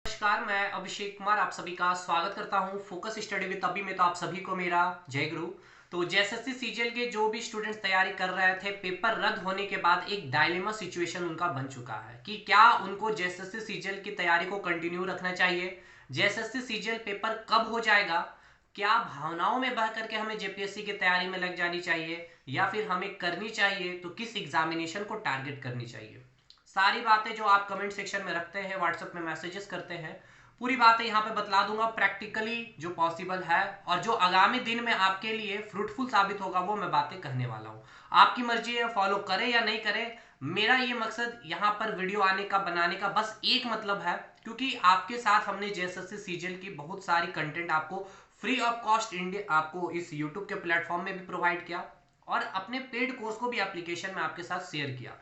नमस्कार, मैं अभिषेक कुमार आप सभी का स्वागत करता हूं फोकस स्टडी विद अभी में। तो आप सभी को मेरा जय गुरु। तो जेएसएससी सीजीएल के जो भी स्टूडेंट्स तैयारी कर रहे थे, पेपर रद्द होने के बाद एक डायलेमा सिचुएशन उनका बन चुका है कि क्या उनको जेएसएससी सीजीएल की तैयारी को कंटिन्यू रखना चाहिए, जेएसएससी सीजीएल पेपर कब हो जाएगा, क्या भावनाओं में बह करके हमें जेपीएससी की तैयारी में लग जानी चाहिए या फिर हमें करनी चाहिए तो किस एग्जामिनेशन को टारगेट करनी चाहिए। सारी बातें जो आप कमेंट सेक्शन में रखते हैं, व्हाट्सएप में मैसेजेस करते हैं, पूरी बातें यहाँ पे बतला दूंगा प्रैक्टिकली जो पॉसिबल है और जो आगामी दिन में आपके लिए फ्रूटफुल साबित होगा वो मैं बातें कहने वाला हूँ। आपकी मर्जी है, फॉलो करें या नहीं करें। मेरा ये मकसद यहाँ पर वीडियो आने का, बनाने का बस एक मतलब है, क्योंकि आपके साथ हमने जेएसएससी सीजीएल की बहुत सारी कंटेंट आपको फ्री ऑफ कॉस्ट इंडिया आपको इस यूट्यूब के प्लेटफॉर्म में भी प्रोवाइड किया और अपने पेड कोर्स को भी एप्लीकेशन में आपके साथ शेयर किया।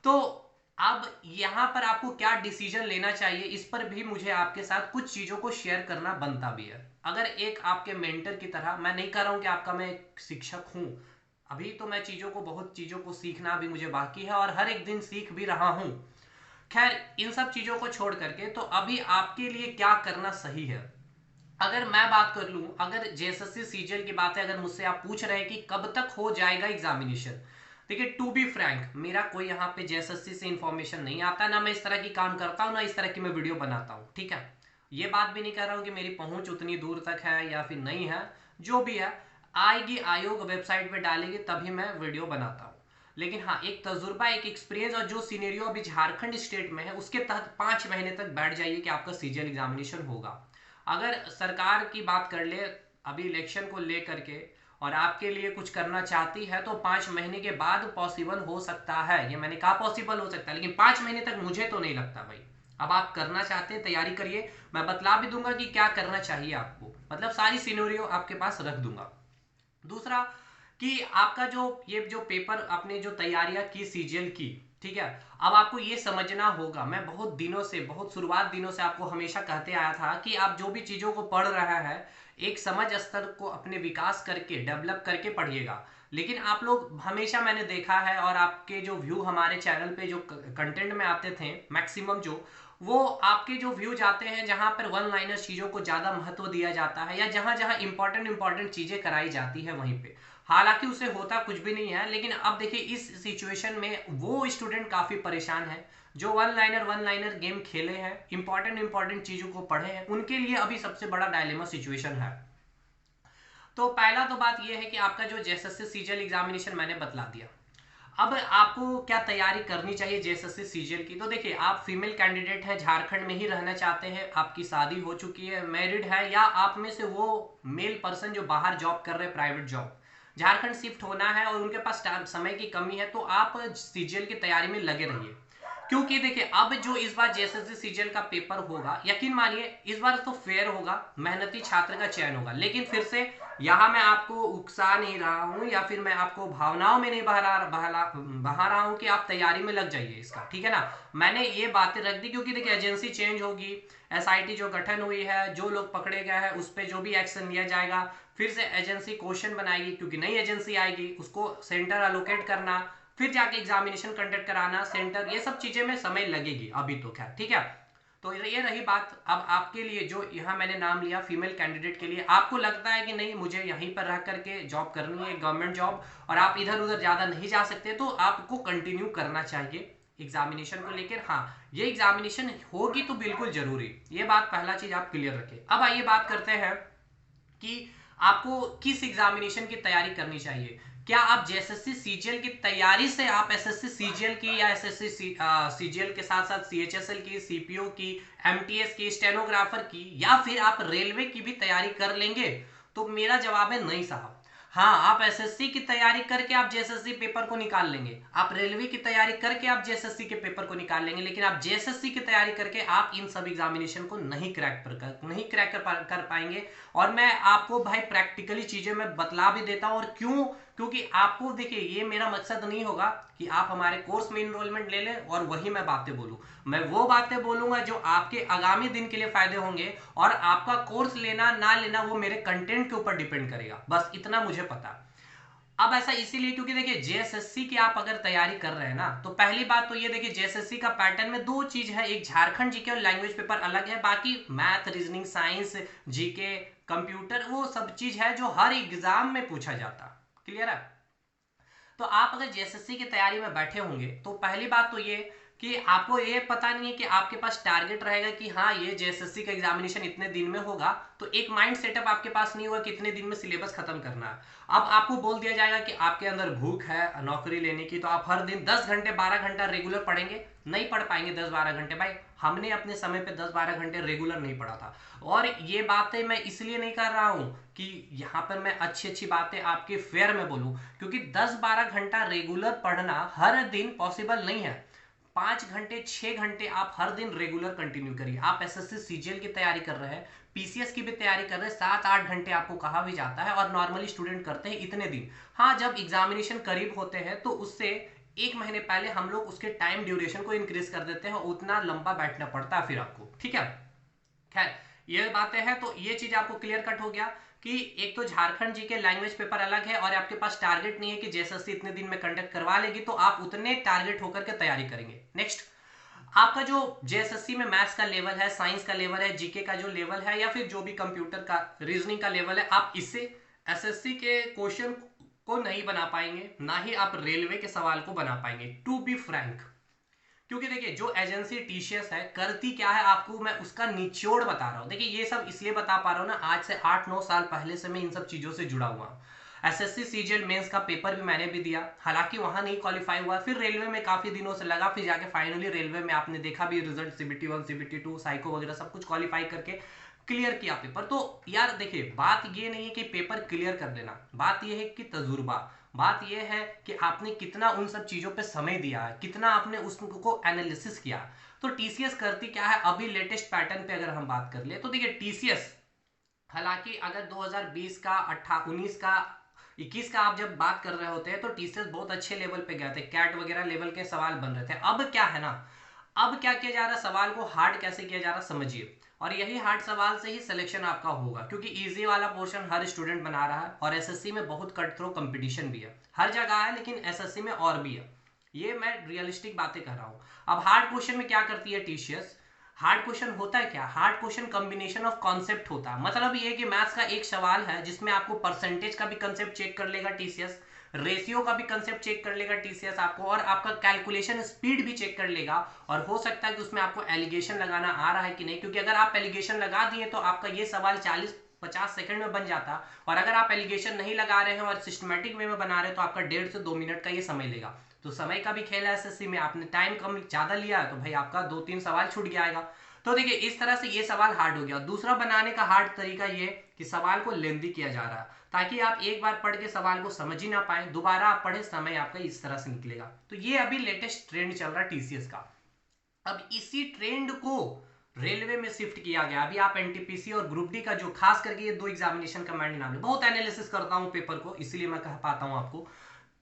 तो अब यहां पर आपको क्या डिसीजन लेना चाहिए, इस पर भी मुझे आपके साथ कुछ चीजों को शेयर करना बनता भी है। अगर एक आपके मेंटर की तरह, मैं नहीं कह रहा हूं कि आपका मैं एक शिक्षक हूं, अभी तो मैं बहुत चीजों को सीखना भी मुझे बाकी है और हर एक दिन सीख भी रहा हूं। खैर, इन सब चीजों को छोड़ करके तो अभी आपके लिए क्या करना सही है, अगर मैं बात कर लूं, अगर जेएसएससी सीजीएल की बात है, अगर मुझसे आप पूछ रहे हैं कि कब तक हो जाएगा एग्जामिनेशन, देखिए टू बी फ्रैंक, मेरा कोई यहाँ पे जेएसएससी से इंफॉर्मेशन नहीं आता, ना मैं इस तरह की काम करता हूँ, ना इस तरह की मैं वीडियो बनाता हूँ। ठीक है, ये बात भी नहीं कर रहा हूँ कि मेरी पहुंच उतनी दूर तक है या फिर नहीं है। जो भी है, आएगी आयोग वेबसाइट पे डालेगी तभी मैं वीडियो बनाता हूँ। लेकिन हाँ, एक तजुर्बा, एक एक्सपीरियंस और जो सीनेरियो अभी झारखंड स्टेट में है उसके तहत 5 महीने तक बैठ जाइए कि आपका सीजीएल एग्जामिनेशन होगा। अगर सरकार की बात कर ले अभी इलेक्शन को लेकर के और आपके लिए कुछ करना चाहती है तो 5 महीने के बाद पॉसिबल हो सकता है। ये मैंने कहा पॉसिबल हो सकता है, लेकिन 5 महीने तक मुझे तो नहीं लगता भाई। अब आप करना चाहते हैं, तैयारी करिए, मैं बतला भी दूंगा कि क्या करना चाहिए आपको, मतलब सारी सिनेरियो आपके पास रख दूंगा। दूसरा कि आपका जो ये जो पेपर आपने जो तैयारियां की सीजीएल की, ठीक है, अब आपको ये समझना होगा, मैं बहुत दिनों से, बहुत शुरुआत दिनों से आपको हमेशा कहते आया था कि आप जो भी चीजों को पढ़ रहा है एक समझ स्तर को अपने विकास करके, डेवलप करके पढ़िएगा। लेकिन आप लोग, हमेशा मैंने देखा है और आपके जो व्यू हमारे चैनल पे जो कंटेंट में आते थे मैक्सिमम, जो वो आपके जो व्यू जाते हैं जहां पर वन लाइनर चीजों को ज्यादा महत्व दिया जाता है या जहां जहां इंपॉर्टेंट इंपॉर्टेंट चीजें कराई जाती है वहीं पे, हालांकि उसे होता कुछ भी नहीं है। लेकिन अब देखिए इस सिचुएशन में वो स्टूडेंट काफी परेशान है जो वन लाइनर गेम खेले हैं, इंपॉर्टेंट इंपॉर्टेंट चीजों को पढ़े हैं, उनके लिए अभी सबसे बड़ा डायलेमा सिचुएशन है। तो पहला तो बात यह है कि आपका जो जेएसएससी सीजीएल एग्जामिनेशन मैंने बतला दिया। अब आपको क्या तैयारी करनी चाहिए जेएसएससी सीजीएल की, तो देखिए आप फीमेल कैंडिडेट हैं, झारखंड में ही रहना चाहते हैं, आपकी शादी हो चुकी है, मैरिड है, या आप में से वो मेल पर्सन जो बाहर जॉब कर रहे हैं, प्राइवेट जॉब, झारखंड शिफ्ट होना है और उनके पास समय की कमी है, तो आप सीजीएल की तैयारी में लगे रहिए। क्योंकि देखिए अब जो इस बार जेएसएससी सीजीएल का पेपर होगा, यकीन मानिए इस बार तो फेयर होगा, मेहनती छात्र का चयन होगा। लेकिन फिर से यहाँ मैं आपको उकसा नहीं रहा हूँ या फिर मैं आपको भावनाओं में नहीं बहा रहा हूँ कि आप तैयारी में लग जाइए इसका, ठीक है ना। मैंने ये बातें रख दी क्योंकि देखिए एजेंसी चेंज होगी, एसआईटी जो गठन हुई है, जो लोग पकड़े गए हैं उस पर जो भी एक्शन लिया जाएगा, फिर से एजेंसी क्वेश्चन बनाएगी क्योंकि नई एजेंसी आएगी, उसको सेंटर अलोकेट करना, फिर जाके एग्जामिनेशन कंडक्ट कराना, सेंटर, ये सब चीजें में समय लगेगी अभी तो। खैर ठीक है, तो ये रही बात। अब आपके लिए जो यहाँ मैंने नाम लिया फीमेल कैंडिडेट के लिए, आपको लगता है कि नहीं मुझे यहीं पर रह करके जॉब करनी है, गवर्नमेंट जॉब, और आप इधर उधर ज्यादा नहीं जा सकते, तो आपको कंटिन्यू करना चाहिए एग्जामिनेशन को लेकर। हाँ, ये एग्जामिनेशन होगी तो बिल्कुल जरूरी, ये बात पहला चीज आप क्लियर रखें। अब आइए बात करते हैं कि आपको किस एग्जामिनेशन की तैयारी करनी चाहिए। क्या आप जेएसएससी सीजीएल की तैयारी से आप एसएससी सीजीएल की या एसएससी सीजीएल के साथ साथ सीएचएसएल की, सीपीओ की, एमटीएस की, स्टेनोग्राफर की, या फिर आप रेलवे की भी तैयारी कर लेंगे, तो मेरा जवाब है नहीं साहब। हाँ, आप एसएससी की तैयारी करके आप जेएसएससी पेपर को निकाल लेंगे, आप रेलवे की तैयारी करके आप जेएसएससी के पेपर को निकाल लेंगे, लेकिन आप जेएसएससी की तैयारी करके आप इन सब एग्जामिनेशन को नहीं क्रैक कर पाएंगे। और मैं आपको भाई प्रैक्टिकली चीजें मैं बतला भी देता हूं, और क्यों, क्योंकि आपको देखिए ये मेरा मकसद नहीं होगा कि आप हमारे कोर्स में इनरोलमेंट ले लें और वही मैं बातें बोलूं। मैं वो बातें बोलूंगा जो आपके आगामी दिन के लिए फायदे होंगे, और आपका कोर्स लेना ना लेना वो मेरे कंटेंट के ऊपर डिपेंड करेगा, बस इतना मुझे पता। अब ऐसा इसीलिए क्योंकि देखिए जेएसएससी की आप अगर तैयारी कर रहे हैं ना, तो पहली बात तो ये देखिए जेएसएससी का पैटर्न में दो चीज है, एक झारखंड जीके और लैंग्वेज पेपर अलग है, बाकी math reasoning science GK computer वो सब चीज है जो हर एग्जाम में पूछा जाता। क्लियर है? तो आप अगर जेएसएससी की तैयारी में बैठे होंगे तो पहली बात तो ये कि आपको ये पता नहीं है कि आपके पास टारगेट रहेगा कि हाँ ये जेएसएससी का एग्जामिनेशन इतने दिन में होगा, तो एक माइंड सेटअप आपके पास नहीं होगा कि इतने दिन में सिलेबस खत्म करना है। अब आपको बोल दिया जाएगा कि आपके अंदर भूख है नौकरी लेने की, तो आप हर दिन 10 घंटे 12 घंटा रेगुलर पढ़ेंगे, नहीं पढ़ पाएंगे 10-12 घंटे। भाई हमने अपने समय पे 10-12 घंटे रेगुलर नहीं पढ़ा था। और ये बातें मैं इसलिए नहीं कर रहा हूं कि यहाँ पर मैं अच्छी अच्छी बातें आपके फेयर में बोलूं, क्योंकि 10-12 घंटा रेगुलर पढ़ना हर दिन पॉसिबल नहीं है। 5 घंटे 6 घंटे आप हर दिन रेगुलर कंटिन्यू करिए। आप एसएससी सीजीएल की तैयारी कर रहे हैं, पीसीएस की भी तैयारी कर रहे हैं, 7-8 घंटे आपको कहा भी जाता है और नॉर्मली स्टूडेंट करते हैं इतने दिन। हाँ जब एग्जामिनेशन करीब होते हैं तो उससे 1 महीने पहले हम लोग उसके टाइम ड्यूरेशन को इंक्रीज कर देते हैं, उतना लंबा बैठना पड़ता है फिर आपको। ठीक है, खैर ये बातें हैं, तो ये चीज आपको क्लियर कट हो गया कि एक तो झारखंड जी के लैंग्वेज पेपर अलग है और आपके पास टारगेट नहीं है कि जेएसएससी इतने दिन में कंडक्ट करवा लेगी, तो आप उतने टारगेट होकर के तैयारी करेंगे। नेक्स्ट, आपका जो जेएसएससी में मैथ्स का लेवल है, साइंस का लेवल है, जीके का जो लेवल है, या फिर जो भी कंप्यूटर का रीजनिंग का लेवल है, आप इससे एसएससी के क्वेश्चन को नहीं बना पाएंगे, ना ही आप रेलवे के सवाल को बना पाएंगे, टू बी फ्रैंक। क्योंकि देखिए जो एजेंसी टीसीएस है करती क्या है, आपको मैं उसका निचोड़ बता रहा हूं। देखिए ये सब इसलिए बता पा रहा हूं ना, आज से 8-9 साल पहले से मैं इन सब चीजों से जुड़ा हुआ हूं। एसएससी सीजीएल मेंस का पेपर भी मैंने भी दिया, हालांकि वहां नहीं क्वालिफाई हुआ, फिर रेलवे में काफी दिनों से लगा, फिर जाके फाइनली रेलवे में आपने देखा भी रिजल्ट, सीबीटी 1 सीबीटी 2 साइको वगैरह सब कुछ क्वालिफाई करके क्लियर किया पेपर। तो यार देखिए बात ये नहीं है कि पेपर क्लियर कर देना, बात ये है कि तजुर्बा, बात यह है कि आपने कितना उन सब चीजों पे समय दिया है, कितना आपने उसको एनालिसिस किया। तो टीसीएस करती क्या है, अभी लेटेस्ट पैटर्न पे अगर हम बात कर ले तो देखिए टीसीएस, हालांकि अगर 2020 का 19 का 21 का आप जब बात कर रहे होते हैं तो टीसीएस बहुत अच्छे लेवल पे गए थे, कैट वगैरह लेवल के सवाल बन रहे थे। अब क्या है ना, अब क्या किया जा रहा है, सवाल को हार्ड कैसे किया जा रहा है समझिए, और यही हार्ड सवाल से ही सिलेक्शन आपका होगा, क्योंकि इजी वाला पोर्शन हर स्टूडेंट बना रहा है और एसएससी में बहुत कट थ्रो कंपटीशन भी है, हर जगह है लेकिन एसएससी में और भी है। ये मैं रियलिस्टिक बातें कर रहा हूं। अब हार्ड क्वेश्चन में क्या करती है टीसीएस, हार्ड क्वेश्चन होता है क्या, hard question combination of concept होता है। मतलब ये कि मैथ्स का एक सवाल है जिसमें आपको परसेंटेज का भी कंसेप्ट चेक कर लेगा टीसीएस, रेशियो का भी कंसेप्ट चेक कर लेगा टीसीएस आपको, और आपका कैलकुलेशन स्पीड भी चेक कर लेगा। और हो सकता है कि उसमें आपको एलिगेशन लगाना आ रहा है कि नहीं, क्योंकि अगर आप एलिगेशन लगा दिए तो आपका ये सवाल 40-50 सेकंड में बन जाता, और अगर आप एलिगेशन नहीं लगा रहे हैं और सिस्टमेटिक वे में बना रहे हैं तो आपका 1.5 से 2 मिनट का ये समय लेगा। तो समय का भी खेल है एसएससी में, आपने टाइम कम ज्यादा लिया है तो भाई आपका 2-3 सवाल छूट जाएगा। तो देखिए इस तरह से ये सवाल हार्ड हो गया। दूसरा बनाने का हार्ड तरीका ये कि सवाल को लेंदी किया जा रहा है, ताकि आप एक बार पढ़ के सवाल को समझ ही ना पाए, दोबारा आप पढ़े समय आपका इस तरह से निकलेगा। तो ये अभी लेटेस्ट ट्रेंड चल रहा है टीसीएस का। अब इसी ट्रेंड को रेलवे में शिफ्ट किया गया। अभी आप एनटीपीसी और ग्रुप डी का जो खास करके ये दो एग्जामिनेशन का मैंने नाम, बहुत एनालिसिस करता हूं पेपर को इसलिए मैं कह पाता हूं आपको,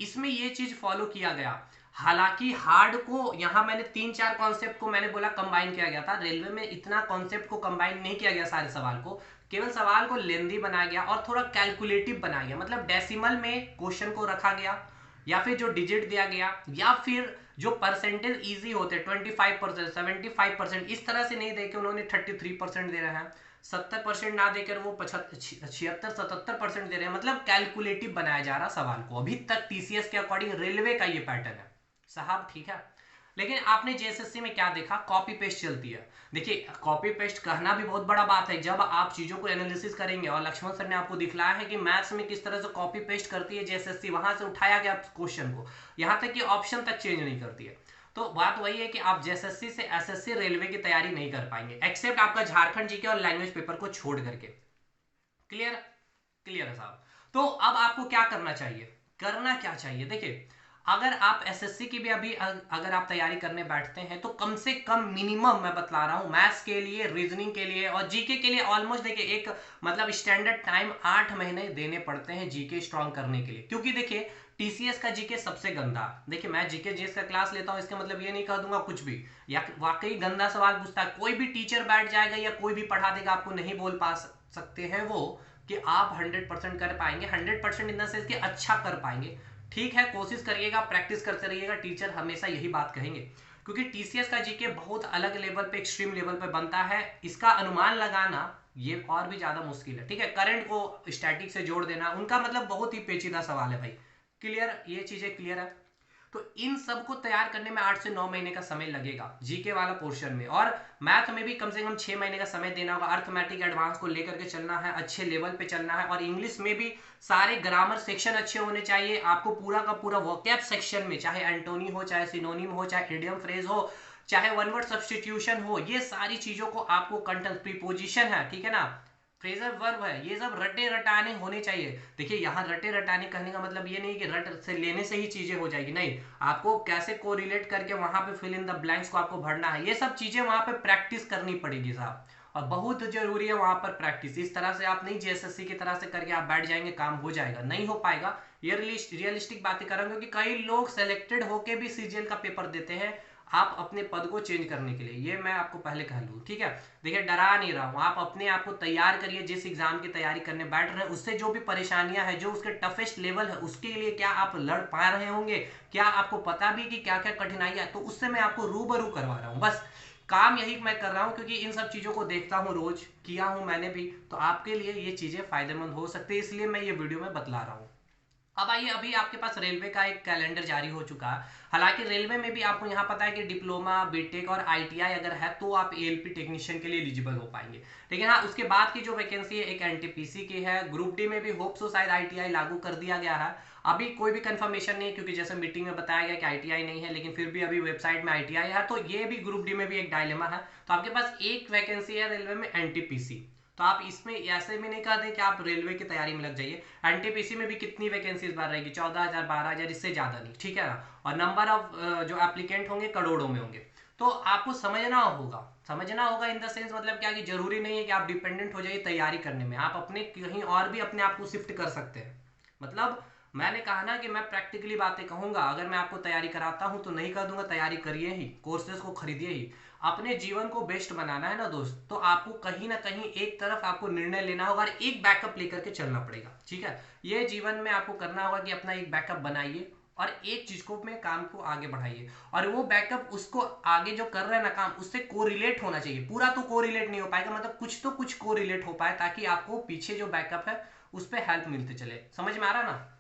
इसमें ये चीज फॉलो किया गया। हालांकि हार्ड को यहां मैंने 3-4 कॉन्सेप्ट को मैंने बोला कंबाइन किया गया था, रेलवे में इतना कॉन्सेप्ट को कंबाइन नहीं किया गया सारे सवाल को, केवल सवाल को लेंदी बनाया गया और थोड़ा कैलकुलेटिव बनाया गया। मतलब डेसिमल में क्वेश्चन को रखा गया, या फिर जो डिजिट दिया गया, या फिर जो परसेंटेज इजी होते 25%, 75%, इस तरह से नहीं देके उन्होंने 33% दे रहे हैं, 70% ना देकर वो 76-77% दे रहे हैं। मतलब कैलकुलेटिव बनाया जा रहा सवाल को अभी तक टीसीएस के अकॉर्डिंग, रेलवे का ये पैटर्न है साहब। ठीक है, लेकिन आपने जेएसएससी में क्या देखा, कॉपी पेस्ट चलती है। देखिए कॉपी पेस्ट कहना भी बहुत बड़ा बात है, जब आप चीजों को एनालिसिस करेंगे, और लक्ष्मण सर ने आपको दिखलाया है कि मैथ्स में किस तरह से कॉपी पेस्ट करती है जेएसएससी, वहां से उठाया गया क्वेश्चन को, यहां तक कि ऑप्शन तक चेंज नहीं करती है। तो बात वही है कि आप जेएसएससी से एसएससी रेलवे की तैयारी नहीं कर पाएंगे, एक्सेप्ट आपका झारखंड जीके और लैंग्वेज पेपर को छोड़ करके। क्लियर, क्लियर है साहब। तो अब आपको क्या करना चाहिए, करना क्या चाहिए, देखिए अगर आप एसएससी की भी अभी अगर आप तैयारी करने बैठते हैं तो कम से कम मिनिमम मैं बतला रहा हूं, मैथ्स के लिए, रीजनिंग के लिए और जीके के लिए ऑलमोस्ट देखिए एक मतलब स्टैंडर्ड टाइम 8 महीने देने पड़ते हैं जीके स्ट्रांग करने के लिए। क्योंकि देखिए टीसीएस का जीके सबसे गंदा, देखिए मैं जीके जेएस का क्लास लेता हूं, इसका मतलब ये नहीं कह दूंगा कुछ भी, या वाकई गंदा सवाल पूछता है, कोई भी टीचर बैठ जाएगा या कोई भी पढ़ा देगा, आपको नहीं बोल पा सकते हैं वो, कि आप 100% कर पाएंगे, 100% इन द सेंस कि अच्छा कर पाएंगे। ठीक है, कोशिश करिएगा, प्रैक्टिस करते रहिएगा, टीचर हमेशा यही बात कहेंगे, क्योंकि टीसीएस का जीके बहुत अलग लेवल पे, एक्सट्रीम लेवल पे बनता है। इसका अनुमान लगाना ये और भी ज्यादा मुश्किल है। ठीक है, करंट को स्टैटिक से जोड़ देना उनका मतलब बहुत ही पेचीदा सवाल है भाई। क्लियर, ये चीजें क्लियर है। तो इन सब को तैयार करने में 8 से 9 महीने का समय लगेगा जीके वाला पोर्शन में, और मैथ में भी कम से कम 6 महीने का समय देना होगा। अर्थमेटिक एडवांस को लेकर के चलना है, अच्छे लेवल पे चलना है, और इंग्लिश में भी सारे ग्रामर सेक्शन अच्छे होने चाहिए। आपको पूरा का पूरा वोकैब सेक्शन में, चाहे एंटोनी हो, चाहे सिनोनिम हो, चाहे इडियम फ्रेज हो, चाहे वन वर्ड सब्सटीट्यूशन हो, ये सारी चीजों को आपको कंटेंट, प्रीपोजिशन है, ठीक है ना, फ्रेजल वर्ब है, ये सब रटे रटाने होने चाहिए। देखिए यहाँ रटे रटाने कहने का मतलब ये नहीं कि रट से लेने से ही चीजें हो जाएगी, नहीं, आपको कैसे कोरिलेट करके वहां पे फिल इन द ब्लैंक्स को आपको भरना है, ये सब चीजें वहां पे प्रैक्टिस करनी पड़ेगी साहब, और बहुत जरूरी है वहां पर प्रैक्टिस। इस तरह से आप नहीं जेएसएससी की तरह से करके आप बैठ जाएंगे काम हो जाएगा, नहीं हो पाएगा। ये रियलिस्टिक बातें कर रहा हूँ, क्योंकि कई लोग सेलेक्टेड होके भी सीजीएल का पेपर देते हैं आप अपने पद को चेंज करने के लिए, ये मैं आपको पहले कह लूँ, ठीक है। देखिए डरा नहीं रहा हूँ, आप अपने आप को तैयार करिए, जिस एग्जाम की तैयारी करने बैठ रहे हैं उससे जो भी परेशानियां हैं, जो उसके टफेस्ट लेवल है उसके लिए क्या आप लड़ पा रहे होंगे, क्या आपको पता भी कि क्या क्या कठिनाइयां, तो उससे मैं आपको रूबरू करवा रहा हूँ। बस काम यही मैं कर रहा हूँ, क्योंकि इन सब चीजों को देखता हूँ, रोज किया हूँ मैंने भी, तो आपके लिए ये चीजें फायदेमंद हो सकती है, इसलिए मैं ये वीडियो में बतला रहा हूँ। अब आइए, अभी आपके पास रेलवे का एक कैलेंडर जारी हो चुका है। हालांकि रेलवे में भी आपको यहाँ पता है कि डिप्लोमा, बीटेक और आईटीआई अगर है तो आप एएलपी टेक्नीशियन के लिए एलिजिबल हो पाएंगे। लेकिन हाँ, उसके बाद की जो वैकेंसी है एक एनटीपीसी की है। ग्रुप डी में भी होप सो शायद आईटीआई लागू कर दिया गया है, अभी कोई भी कंफर्मेशन नहीं है, क्योंकि जैसे मीटिंग में बताया गया कि आईटीआई नहीं है, लेकिन फिर भी अभी वेबसाइट में आईटीआई है, तो ये भी ग्रुप डी में भी एक डायलेमा है। तो आपके पास एक वैकेंसी है रेलवे में एनटीपीसी, तो आप इसमें ऐसे भी नहीं कह दें कि आप रेलवे की तैयारी में लग जाइए। एनटीपीसी में भी कितनी वैकेंसी इस बार रहेगी, 14,000 12,000, इससे ज्यादा नहीं, ठीक है ना, और नंबर ऑफ जो एप्लीकेंट होंगे करोड़ों में होंगे। तो आपको समझना होगा इन द सेंस, मतलब क्या कि जरूरी नहीं है कि आप डिपेंडेंट हो जाइए तैयारी करने में, आप अपने कहीं और भी अपने आप को शिफ्ट कर सकते हैं। मतलब मैंने कहा ना कि मैं प्रैक्टिकली बातें कहूंगा, अगर मैं आपको तैयारी कराता हूं तो नहीं कर दूंगा, तैयारी करिए ही, कोर्सेज को खरीदिए ही। अपने जीवन को बेस्ट बनाना है ना दोस्त, तो आपको कहीं ना कहीं एक तरफ आपको निर्णय लेना होगा और एक बैकअप लेकर के चलना पड़ेगा, ठीक है। ये जीवन में आपको करना होगा कि अपना एक बैकअप बनाइए और एक चीज को में काम को आगे बढ़ाइए, और वो बैकअप उसको आगे जो कर रहे हैं ना काम, उससे कोरिलेट होना चाहिए। पूरा तो कोरिलेट नहीं हो पाएगा, मतलब कुछ तो कुछ कोरिलेट हो पाए, ताकि आपको पीछे जो बैकअप है उस पर हेल्प मिलते चले। समझ में आ रहा ना।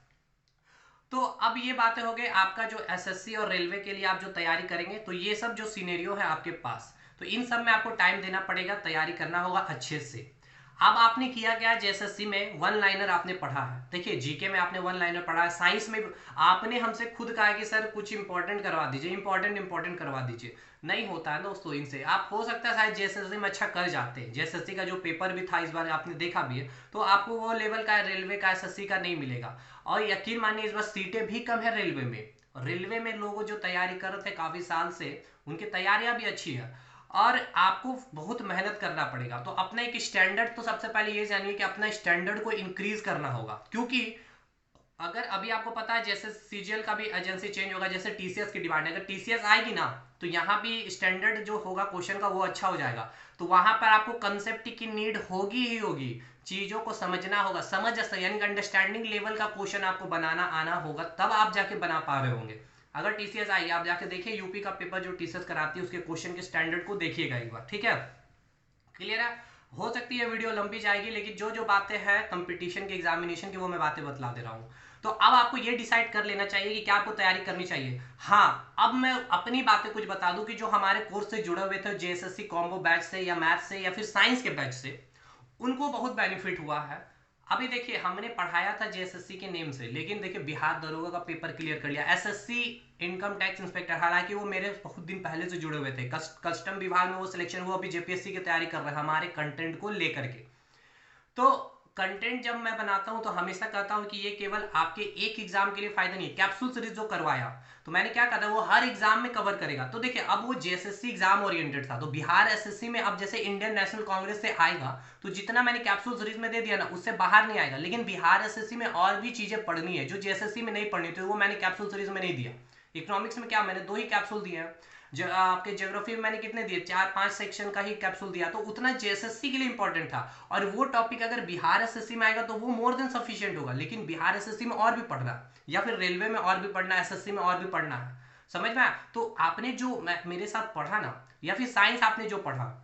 तो अब ये बातें हो गई आपका जो एसएससी और रेलवे के लिए आप जो तैयारी करेंगे, तो ये सब जो सिनेरियो है आपके पास, तो इन सब में आपको टाइम देना पड़ेगा, तैयारी करना होगा अच्छे से। अब आपने किया क्या, जेएसएससी में वन लाइनर आपने पढ़ा है, देखिए जीके में आपने वन लाइनर पढ़ा है, साइंस में आपने हमसे खुद कहा कि सर कुछ इंपॉर्टेंट करवा दीजिए, इंपॉर्टेंट करवा दीजिए। नहीं होता है दोस्तों इनसे, आप हो सकता है शायद जेएसएससी में अच्छा कर जाते हैं, जेएसएससी का जो पेपर भी था इस बार आपने देखा भी है, तो आपको वो लेवल का रेलवे का एसएससी का नहीं मिलेगा। और यकीन मानिए इस बार सीटें भी कम है रेलवे में, रेलवे में लोग जो तैयारी कर रहे थे काफी साल से, उनकी तैयारियां भी अच्छी है, और आपको बहुत मेहनत करना पड़ेगा। तो अपना एक स्टैंडर्ड, तो सबसे पहले ये जानिए कि अपना स्टैंडर्ड को इंक्रीज करना होगा, क्योंकि अगर अभी आपको पता है जैसे सीजीएल का भी एजेंसी चेंज होगा, जैसे टीसीएस की डिमांड है, अगर टीसीएस आएगी ना तो यहाँ भी स्टैंडर्ड जो होगा क्वेश्चन का वो अच्छा हो जाएगा। तो वहां पर आपको कंसेप्ट की नीड होगी ही होगी, चीजों को समझना होगा, यानी अंडरस्टैंडिंग लेवल का क्वेश्चन आपको बनाना आना होगा, तब आप जाके बना पा रहे होंगे। अगर टीसीएस आएगी, आप जाके देखिए यूपी का पेपर जो टीसीएस कराती है उसके क्वेश्चन के स्टैंडर्ड को देखिएगा एक बार, ठीक है। क्लियर है। हो सकती है वीडियो लंबी जाएगी, लेकिन जो जो बातें हैं कंपटीशन के एग्जामिनेशन की वो मैं बातें बतला दे रहा हूँ। तो अब आपको ये डिसाइड कर लेना चाहिए कि क्या आपको तैयारी करनी चाहिए। हाँ, अब मैं अपनी बातें कुछ बता दूं कि जो हमारे कोर्स से जुड़े हुए थे, जेएसएससी कॉम्बो बैच से या मैथ से या फिर साइंस के बैच से, उनको बहुत बेनिफिट हुआ है। अभी देखिए हमने पढ़ाया था जेएसएससी के नेम से, लेकिन देखिए बिहार दरोगा का पेपर क्लियर कर लिया, एसएससी इनकम टैक्स इंस्पेक्टर, हालांकि वो मेरे बहुत दिन पहले से जुड़े हुए थे, कस्टम विभाग में वो सिलेक्शन, वो अभी जेपीएससी की तैयारी कर रहे हैं हमारे कंटेंट को लेकर के। तो कंटेंट जब मैं बनाता हूं तो हमेशा कहता हूं कि ये केवल आपके एक एग्जाम के लिए फायदा नहीं है। कैप्सूल सीरीज जो करवाया, तो मैंने क्या कहा था, वो हर एग्जाम में कवर करेगा। तो देखिए अब वो जेएसएससी एग्जाम ओरिएंटेड था, तो बिहार एसएससी में अब जैसे इंडियन नेशनल कांग्रेस से आएगा, तो जितना मैंने कैप्सूल सीरीज में दे दिया ना उससे बाहर नहीं आएगा। लेकिन बिहार एसएससी में और भी चीजें पढ़नी है जो जेएसएससी में नहीं पढ़नी थी, वो मैंने कैप्सूल सीरीज में नहीं दिया। इकोनॉमिक्स में क्या मैंने 2 ही कैप्सूल दिए हैं। जो आपके ज्योग्राफी में मैंने कितने दिए, 4-5 सेक्शन का ही कैप्सूल दिया, तो उतना जेएसएससी के लिए इंपॉर्टेंट था। और वो टॉपिक अगर बिहार एसएससी में आएगा तो वो मोर देन सफिशिएंट होगा। लेकिन बिहार एसएससी में और भी पढ़ना, या फिर रेलवे में और भी पढ़ना, एसएससी में और भी पढ़ना है, समझ में आया? तो आपने जो मेरे साथ पढ़ा ना, या फिर साइंस आपने जो पढ़ा,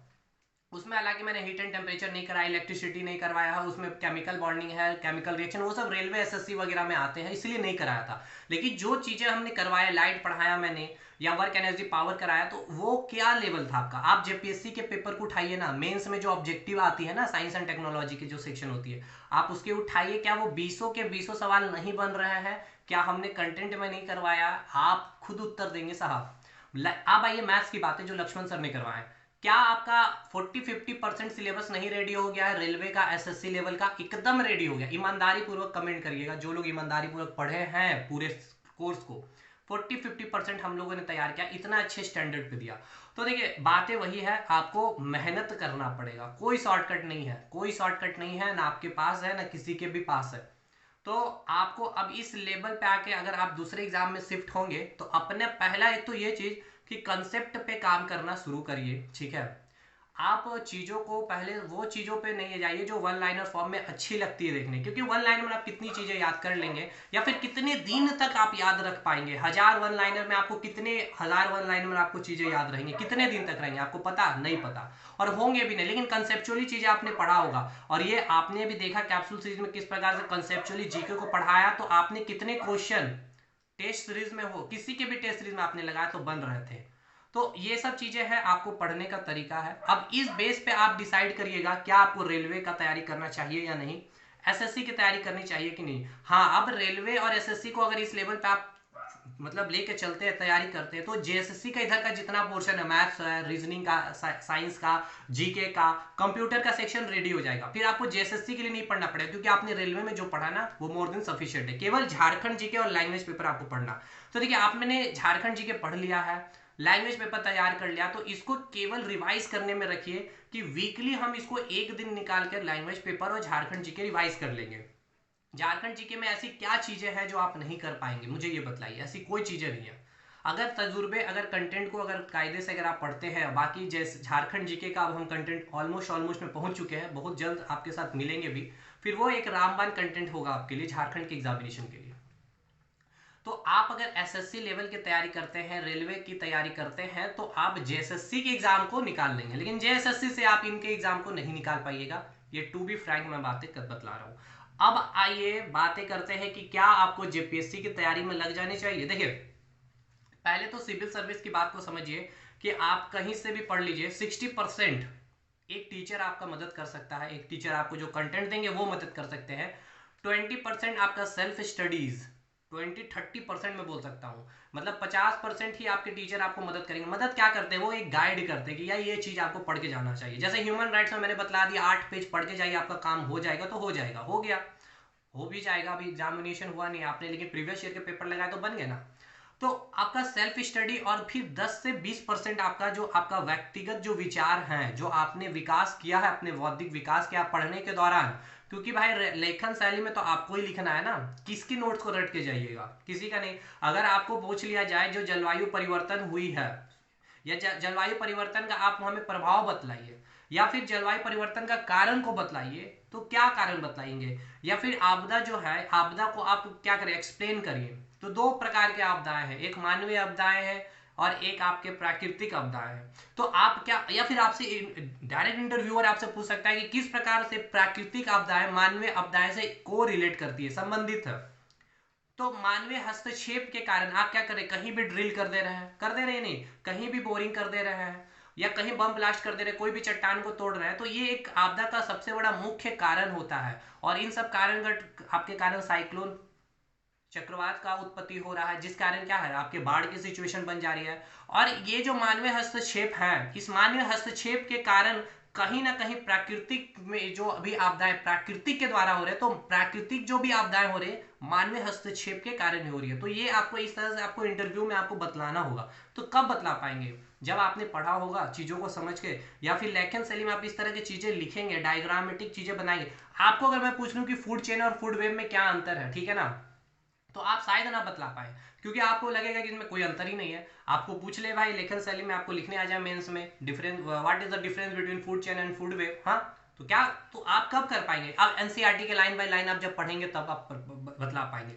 उसमें हालांकि मैंने हीट एंड टेम्परेचर नहीं कराया, इलेक्ट्रिसिटी नहीं करवाया है, उसमें केमिकल बॉन्डिंग है, केमिकल रिएक्शन, वो सब रेलवे एसएससी वगैरह में आते हैं, इसलिए नहीं कराया था। लेकिन जो चीजें हमने करवाया, लाइट पढ़ाया मैंने, या वर्क एनर्जी पावर कराया, तो वो क्या लेवल था आपका? आप जेपीएससी के पेपर को उठाइए ना, मेंस में जो ऑब्जेक्टिव आती है ना साइंस एंड टेक्नोलॉजी की जो सेक्शन होती है, आप उसके उठाइए, क्या वो 20 के 20 सवाल नहीं बन रहे हैं? क्या हमने कंटेंट में नहीं करवाया? आप खुद उत्तर देंगे साहब। अब आइए मैथ्स की बातें जो लक्ष्मण सर ने करवाए। क्या आपका 40-50% सिलेबस नहीं रेडी हो गया है रेलवे का, एसएससी लेवल का? एकदम रेडी हो गया। ईमानदारी पूर्वक कमेंट करिएगा जो लोग ईमानदारी पूर्वक पढ़े हैं पूरे कोर्स को। 40-50% हम लोगों ने तैयार किया, इतना अच्छे स्टैंडर्ड पे दिया। तो देखिए बातें वही है, आपको मेहनत करना पड़ेगा, कोई शॉर्टकट नहीं है, कोई शॉर्टकट नहीं है, ना आपके पास है ना किसी के भी पास है। तो आपको अब इस लेवल पे आके अगर आप दूसरे एग्जाम में शिफ्ट होंगे तो अपने पहला एक तो ये चीज कि कंसेप्ट पे काम करना शुरू करिए, ठीक है? आप चीजों को पहले वो चीजों पे नहीं जाइए जो वन लाइनर फॉर्म में अच्छी लगती है देखने, क्योंकि वन लाइनर में आप कितनी चीजें याद कर लेंगे, या फिर कितने दिन तक आप याद रख पाएंगे? 1000 वन लाइनर में आपको कितने 1000 वन लाइनर में आपको चीजें याद रहेंगी? कितने दिन तक रहेंगे आपको पता नहीं, पता, और होंगे भी नहीं। लेकिन कंसेप्चुअली चीजें आपने पढ़ा होगा, और ये आपने भी देखा कैप्सूल सीरीज में किस प्रकार से कंसेप्चुअली जीके को पढ़ाया, तो आपने कितने क्वेश्चन टेस्ट सीरीज में हो, किसी के भी टेस्ट सीरीज में आपने लगाया तो बन रहे थे। तो ये सब चीजें हैं, आपको पढ़ने का तरीका है। अब इस बेस पे आप डिसाइड करिएगा क्या आपको रेलवे का तैयारी करना चाहिए या नहीं, एसएससी की तैयारी करनी चाहिए कि नहीं। हाँ, अब रेलवे और एसएससी को अगर इस लेवल पे आप मतलब लेके चलते हैं, तैयारी करते हैं, तो जेएसएससी का इधर का जितना पोर्शन है, मैथ्स है, रीजनिंग का, साइंस का, जीके का, कंप्यूटर का सेक्शन रेडी हो जाएगा। फिर आपको जेएसएससी के लिए नहीं पढ़ना पड़ेगा, क्योंकि आपने रेलवे में जो पढ़ा ना वो मोर देन सफिशिएंट है। केवल झारखंड जीके और लैंग्वेज पेपर आपको पढ़ना। तो देखिए आपने झारखंड जीके पढ़ लिया है, लैंग्वेज पेपर तैयार कर लिया, तो इसको केवल रिवाइज करने में रखिए कि वीकली हम इसको एक दिन निकाल कर लैंग्वेज पेपर और झारखंड जीके रिवाइज कर लेंगे। झारखंड जीके में ऐसी क्या चीजें हैं जो आप नहीं कर पाएंगे, मुझे ये बताइए। ऐसी कोई चीजें नहीं है। अगर तजुर्बे, अगर कंटेंट को अगर कायदे से अगर आप पढ़ते हैं, बाकी जैसे झारखंड जीके का अब हम कंटेंट ऑलमोस्ट में पहुंच चुके हैं, बहुत जल्द आपके साथ मिलेंगे भी, फिर वो एक रामबान कंटेंट होगा आपके लिए झारखंड के एग्जामिनेशन के लिए। तो आप अगर एसएससी लेवल की तैयारी करते हैं, रेलवे की तैयारी करते हैं, तो आप जेएसएससी के एग्जाम को निकाल लेंगे, लेकिन जेएसएससी से आप इनके एग्जाम को नहीं निकाल पाइएगा। ये टू बी फ्रैंक मैं बातें बतला रहा हूं। अब आइए बातें करते हैं कि क्या आपको जेपीएससी की तैयारी में लग जानी चाहिए। देखिए पहले तो सिविल सर्विस की बात को समझिए कि आप कहीं से भी पढ़ लीजिए, 60% एक टीचर आपका मदद कर सकता है, एक टीचर आपको जो कंटेंट देंगे वो मदद कर सकते हैं। 20% आपका सेल्फ स्टडीज, 20-30% में बोल सकता हूँ, मतलब 50% ही आपके टीचर आपको मदद करेंगे। मदद क्या करते हैं, वो एक गाइड करते हैं कि यार ये चीज आपको पढ़ के जाना चाहिए। जैसे ह्यूमन राइट्स में मैंने बतला दिया, 8 पेज पढ़ के जाइए, आपका काम हो जाएगा, तो हो जाएगा, हो गया, हो भी जाएगा। अभी एग्जामिनेशन हुआ नहीं आपने, लेकिन प्रीवियस ईयर के पेपर लगाए तो बन गए ना। तो आपका सेल्फ स्टडी, और फिर 10 से 20% आपका जो आपका व्यक्तिगत जो विचार हैं, जो आपने विकास किया है, अपने बौद्धिक विकास किया पढ़ने के दौरान। क्योंकि भाई लेखन शैली में तो आपको ही लिखना है ना, किसकी नोट्स को रट के जाइएगा, किसी का नहीं। अगर आपको पूछ लिया जाए जो जलवायु परिवर्तन हुई है, या जलवायु परिवर्तन का आप हमें प्रभाव बतलाइए, या फिर जलवायु परिवर्तन का कारण को बतलाइए, तो क्या कारण बतलाएंगे? या फिर आपदा जो है, आपदा को आप क्या करें, एक्सप्लेन करिए। तो दो प्रकार के आपदाएं हैं, एक मानवीय आपदाएं हैं और एक आपके प्राकृतिक आपदाएं हैं। तो आप क्या, या फिर आपसे डायरेक्ट इंटरव्यूअर आपसे पूछ सकता है कि किस प्रकार से प्राकृतिक आपदाएं मानवीय आपदाएं से को रिलेट करती है, संबंधित है। तो मानवीय हस्तक्षेप के कारण आप क्या करें, कहीं भी ड्रिल कर दे रहे हैं, कर दे रहे हैं नहीं, कहीं भी बोरिंग कर दे रहे हैं, या कहीं बम ब्लास्ट कर दे रहे हैं, कोई भी चट्टान को तोड़ रहे हैं, तो ये एक आपदा का सबसे बड़ा मुख्य कारण होता है। और इन सब कारणगत आपके कारण साइक्लोन, चक्रवात का उत्पत्ति हो रहा है, जिस कारण क्या है, आपके बाढ़ की सिचुएशन बन जा रही है। और ये जो मानवीय हस्तक्षेप है, इस मानवीय हस्तक्षेप के कारण कहीं ना कहीं प्राकृतिक में जो अभी आपदाएं प्राकृतिक के द्वारा हो रहे हैं, तो प्राकृतिक जो भी आपदाएं हो रही है मानवीय हस्तक्षेप के कारण ही हो रही है। तो ये आपको इस तरह से आपको इंटरव्यू में आपको बतलाना होगा। तो कब बतला पाएंगे, जब आपने पढ़ा होगा चीजों को समझ के, या फिर लेखन शैली में आप इस तरह की चीजें लिखेंगे, डायग्रामेटिक चीजें बनाएंगे। आपको अगर मैं पूछ लूं कि फूड चेन और फूड वेब में क्या अंतर है, ठीक है ना, तो आप शायद ना बतला पाए, क्योंकि आपको लगेगा कि इसमें कोई अंतर ही नहीं है। आपको पूछ ले भाई लेखन शैली में, आपको लिखने आ जाए मेंस में difference, what is the difference between food chain and food web, हाँ तो क्या, तो आप कब कर पाएंगे? अब एनसीईआरटी के लाइन बाय लाइन आप जब पढ़ेंगे तब आप बतला पाएंगे।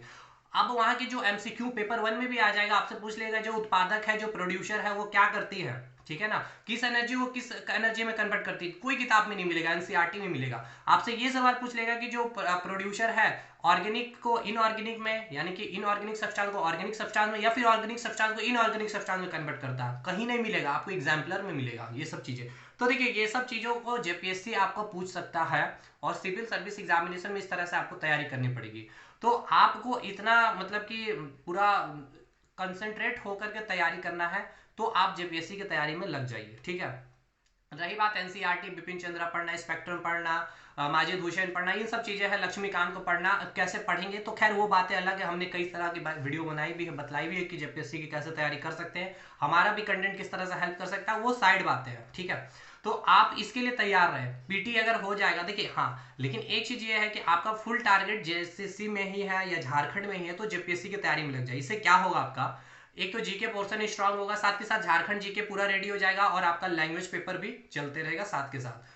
अब वहां के जो एमसीक्यू पेपर 1 में भी आ जाएगा, आपसे पूछ लेगा जो उत्पादक है, जो प्रोड्यूसर है, वो क्या करती है, ठीक है ना, किस एनर्जी वो किस एनर्जी में कन्वर्ट करती है, कोई किताब में नहीं मिलेगा, एनसीईआरटी में मिलेगा। आपसे ये सवाल पूछ लेगा कि जो प्रोड्यूसर है ऑर्गेनिक को इनऑर्गेनिक में, यानी कि इनऑर्गेनिक सब्सटेंस को ऑर्गेनिक सब्सटेंस में, या फिर ऑर्गेनिक सब्सटेंस को इनऑर्गेनिक सब्सटेंस में कन्वर्ट करता है, कहीं नहीं मिलेगा आपको, एग्जाम्पलर में मिलेगा ये सब चीजें। तो देखिए ये सब चीजों को जेपीएससी आपको पूछ सकता है, और सिविल सर्विस एग्जामिनेशन में इस तरह से आपको तैयारी करनी पड़ेगी। तो आपको इतना मतलब कि पूरा कंसंट्रेट होकर के तैयारी करना है, तो आप जेपीएससी की तैयारी में लग जाइए, ठीक है। रही बात एनसीईआरटी, बिपिन चंद्रा पढ़ना, स्पेक्ट्रम पढ़ना, माजिद हुसैन पढ़ना, ये सब चीजें हैं, लक्ष्मीकांत को पढ़ना, कैसे पढ़ेंगे तो खैर वो बातें अलग है, हमने कई तरह की वीडियो बनाई भी है, बतलाई भी है कि जेपीएससी की कैसे तैयारी कर सकते हैं, हमारा भी कंटेंट किस तरह से हेल्प कर सकता है, वो साइड बातें हैं, ठीक है। तो आप इसके लिए तैयार रहे, पीटी अगर हो जाएगा, देखिए हाँ, लेकिन एक चीज ये है कि आपका फुल टारगेट जेएसएससी में ही है या झारखंड में ही है, तो जेपीएससी की तैयारी में लग जाए। इससे क्या होगा, आपका एक तो जीके पोर्शन स्ट्रांग होगा, साथ के साथ झारखंड जीके पूरा रेडी हो जाएगा, और आपका लैंग्वेज पेपर भी चलते रहेगा साथ के साथ।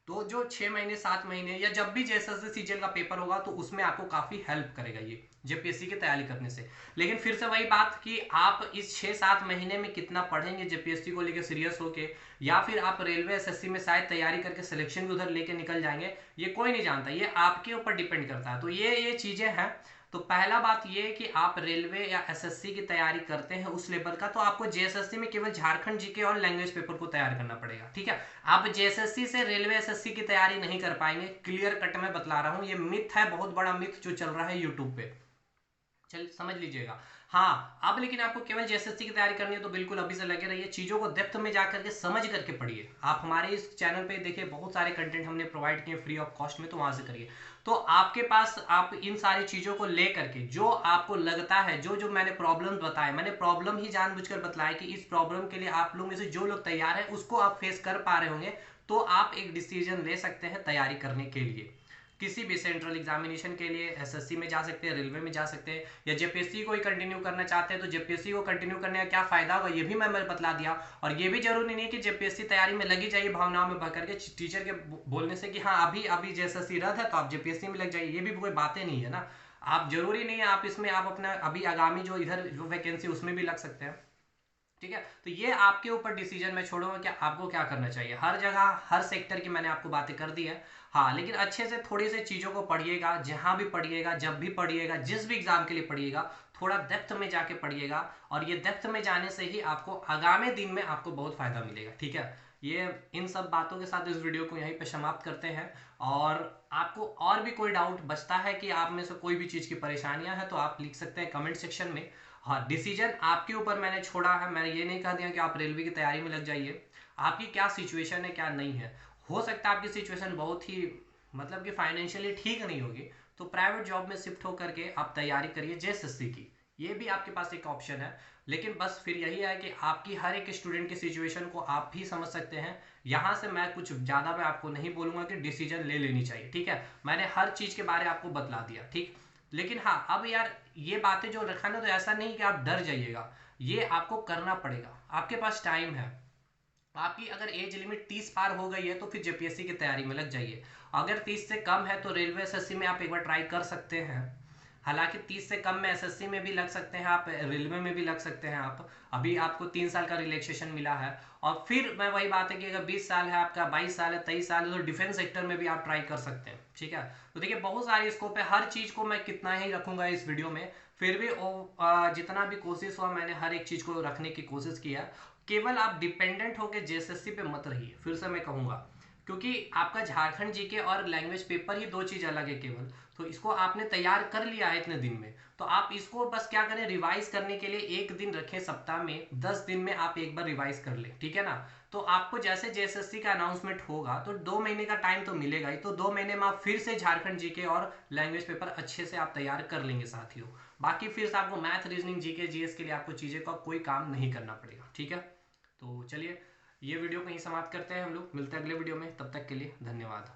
तो जो 6 महीने 7 महीने या जब भी जेएसएससी सीजीएल का पेपर होगा, तो उसमें आपको काफी हेल्प करेगा ये जेपीएससी की तैयारी करने से। लेकिन फिर से वही बात कि आप इस 6-7 महीने में कितना पढ़ेंगे जेपीएससी को लेकर सीरियस होके, या फिर आप रेलवे एसएससी में शायद तैयारी करके सिलेक्शन भी उधर लेके निकल जाएंगे, ये कोई नहीं जानता, ये आपके ऊपर डिपेंड करता है। तो ये चीजें हैं। तो पहला बात ये कि आप रेलवे या एसएससी की तैयारी करते हैं उस लेवल का, तो आपको जेएसएससी में केवल झारखंड जीके और लैंग्वेज पेपर को तैयार करना पड़ेगा, ठीक है। आप जेएसएससी से रेलवे एसएससी की तैयारी नहीं कर पाएंगे, क्लियर कट में बतला रहा हूं, ये मिथ है, बहुत बड़ा मिथ जो चल रहा है यूट्यूब पे, चल समझ लीजिएगा। हाँ अब लेकिन आपको केवल जेएसएससी की तैयारी करनी है, तो बिल्कुल अभी से लगे रहिए, चीजों को डेप्थ में जाकर के समझ करके पढ़िए। आप हमारे इस चैनल पे देखिए बहुत सारे कंटेंट हमने प्रोवाइड किए फ्री ऑफ कॉस्ट में, तो वहां से करिए। तो आपके पास आप इन सारी चीजों को ले करके जो आपको लगता है, जो जो मैंने प्रॉब्लम बताए, मैंने प्रॉब्लम ही जानबूझकर बताया कि इस प्रॉब्लम के लिए आप लोग में से जो लोग तैयार है उसको आप फेस कर पा रहे होंगे, तो आप एक डिसीजन ले सकते हैं तैयारी करने के लिए। किसी भी सेंट्रल एग्जामिनेशन के लिए एसएससी में जा सकते हैं, रेलवे में जा सकते हैं, या जेपीएससी को ही कंटिन्यू करना चाहते हैं, तो जेपीएससी को कंटिन्यू करने का क्या फायदा होगा, ये भी मैं बतला दिया। और ये भी जरूरी नहीं है कि जेपीएससी तैयारी में लगी जाइए भावनाओं में बह करके, टीचर के बोलने से कि हाँ अभी अभी जेएसएससी रद्द है तो आप जेपीएससी में लग जाइए, ये भी कोई बातें नहीं है ना। आप जरूरी नहीं है, आप इसमें आप अपना अभी आगामी जो इधर जो वैकेंसी उसमें भी लग सकते हैं, ठीक है। तो ये आपके ऊपर डिसीजन मैं छोड़ूंगा कि आपको क्या करना चाहिए। हर जगह हर सेक्टर की मैंने आपको बातें कर दी है, हाँ लेकिन अच्छे से थोड़ी से चीजों को पढ़िएगा, जहां भी पढ़िएगा, जब भी पढ़िएगा, जिस भी एग्जाम के लिए पढ़िएगा, थोड़ा डेप्थ में जाके पढ़िएगा, और ये डेप्थ में जाने से ही आपको आगामी दिन में आपको बहुत फायदा मिलेगा, ठीक है। ये इन सब बातों के साथ इस वीडियो को यहीं पे समाप्त करते हैं। और आपको और भी कोई डाउट बचता है कि आप में से कोई भी चीज की परेशानियां हैं, तो आप लिख सकते हैं कमेंट सेक्शन में। हाँ डिसीजन आपके ऊपर मैंने छोड़ा है, मैंने ये नहीं कह दिया कि आप रेलवे की तैयारी में लग जाइए। आपकी क्या सिचुएशन है क्या नहीं है, हो सकता है आपकी सिचुएशन बहुत ही मतलब कि फाइनेंशियली ठीक नहीं होगी, तो प्राइवेट जॉब में शिफ्ट होकर के आप तैयारी करिए जेएसएससी की, ये भी आपके पास एक ऑप्शन है। लेकिन बस फिर यही है कि आपकी हर एक स्टूडेंट की सिचुएशन को आप भी समझ सकते हैं, यहाँ से मैं कुछ ज़्यादा मैं आपको नहीं बोलूँगा कि डिसीजन ले लेनी चाहिए, ठीक है। मैंने हर चीज़ के बारे में आपको बतला दिया, ठीक। लेकिन हाँ अब यार ये बातें जो रखा ना, तो ऐसा नहीं कि आप डर जाइएगा, ये आपको करना पड़ेगा, आपके पास टाइम है। आपकी अगर एज लिमिट 30 पार हो गई है तो फिर जेपीएससी की तैयारी में लग जाइए। अगर 30 से कम है तो रेलवे एसएससी में आप एक बार ट्राई कर सकते हैं। हालांकि 30 से कम में एसएससी में भी लग सकते हैं आप, रेलवे में भी लग सकते हैं आप, अभी आपको 3 साल का रिलैक्सेशन मिला है। और फिर मैं वही बात है कि अगर 20 साल है आपका, 22 साल है, 23 साल है, तो डिफेंस सेक्टर में भी आप ट्राई कर सकते हैं, ठीक है। तो देखिए बहुत सारी स्कोप है, हर चीज को मैं कितना ही रखूंगा इस वीडियो में, फिर भी जितना भी कोशिश हुआ मैंने हर एक चीज को रखने की कोशिश किया। केवल आप डिपेंडेंट होकर जेएसएससी पे मत रहिए, फिर से मैं कहूंगा, क्योंकि आपका झारखंड जीके और लैंग्वेज पेपर ही दो चीज अलग है केवल, तो इसको आपने तैयार कर लिया है इतने दिन में, तो आप इसको बस क्या करें, रिवाइज करने के लिए एक दिन रखें सप्ताह में, 10 दिन में आप एक बार रिवाइज कर लें, ठीक है ना। तो आपको जैसे जेएसएससी का अनाउंसमेंट होगा तो 2 महीने का टाइम तो मिलेगा ही, तो 2 महीने में आप फिर से झारखंड जीके और लैंग्वेज पेपर अच्छे से आप तैयार कर लेंगे साथियों। बाकी फिर से आपको मैथ रीजनिंग जीके जीएस के लिए आपको चीजें का कोई काम नहीं करना पड़ेगा, ठीक है। तो चलिए ये वीडियो को यहीं समाप्त करते हैं, हम लोग मिलते हैं अगले वीडियो में, तब तक के लिए धन्यवाद।